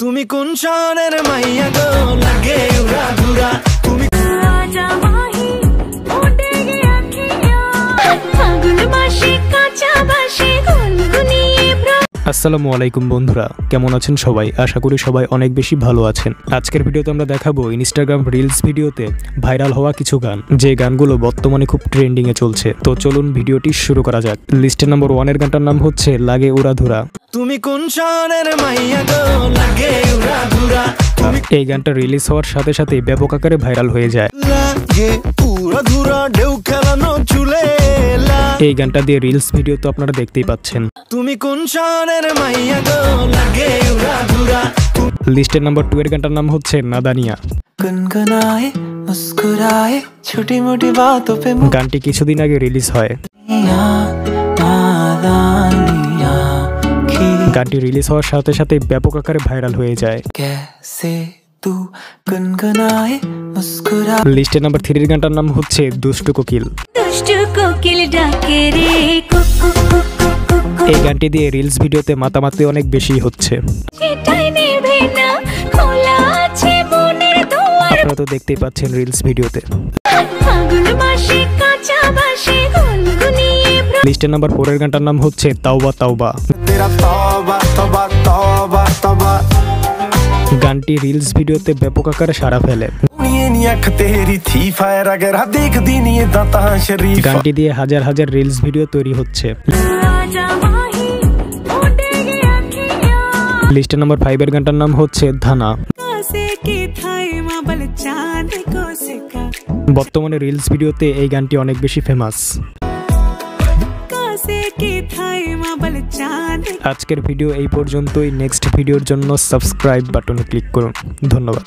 তুমি কোন শহরের মাইয়া গো লাগে উড়া ধুরা তুমি রাজা মাহি ওটে গিয়া আখিয়া ফাগুন মাসে কাঁচা বাসে গুনগুনিয়ে আসসালামু আলাইকুম বন্ধুরা, কেমন আছেন সবাই? আশা করি সবাই অনেক বেশি ভালো আছেন। আজকের ভিডিওতে আমরা দেখাবো ইনস্টাগ্রাম রিলস ভিডিওতে ভাইরাল হওয়া কিছু গান, যে গানগুলো বর্তমানে খুব ট্রেন্ডিং এ চলছে। তো চলুন ভিডিওটি শুরু করা যাক। লিস্টে নম্বর 1 এর গানটার নাম হচ্ছে লাগে উড়া ধুরা। তুমি কোন শহরের মাইয়া গো লাগে উড়া ধুরা। এই গানটা রিলিজ হওয়ার সাথে সাথে ব্যাপক আকারে ভাইরাল হয়ে যায়। লাগে উড়া ধুরা ঢেউ খেলানো চুলে। এই গানটা দিয়ে রিলস ভিডিও তো আপনারা দেখতেই পাচ্ছেন। তুমি কোন শহরের মাইয়া গো লাগে উড়া ধুরা। লিস্টের নাম্বার 2 এর গানটার নাম হচ্ছে নাদানিয়া। গুনগুনায়ে মুস্কুরায়ে ছোটি মোটি বাতোं पे। গানটি কিছুদিন আগে রিলিজ হয়। গানটি রিলিজ হওয়ার সাথে সাথে ব্যাপক আকারে ভাইরাল হয়ে যায়। লিস্টের নাম্বার 3 এর গানটার নাম হচ্ছে দুষ্টু কোকিল। এই গানটি দিয়ে রিলস ভিডিওতে মাতামাতি অনেক বেশি হচ্ছে। আপনারা তো দেখতেই পাচ্ছেন রিলস ভিডিওতে। লিস্টের নাম্বার 4 এর গানটার নাম হচ্ছে তাওবা তাওবা। গানটি রিলস ভিডিওতে ব্যাপক আকারে সাড়া ফেলে। গানটি দিয়ে হাজার হাজার রিলস ভিডিও তৈরি হচ্ছে। লিস্টের নাম্বার 5 এর গানটার নাম হচ্ছে ধানা। বর্তমানে রিলস ভিডিওতে এই গানটি অনেক বেশি ফেমাস। আজকের ভিডিও এই পর্যন্তই। নেক্সট ভিডিওর জন্য সাবস্ক্রাইব বাটনে ক্লিক করুন। ধন্যবাদ।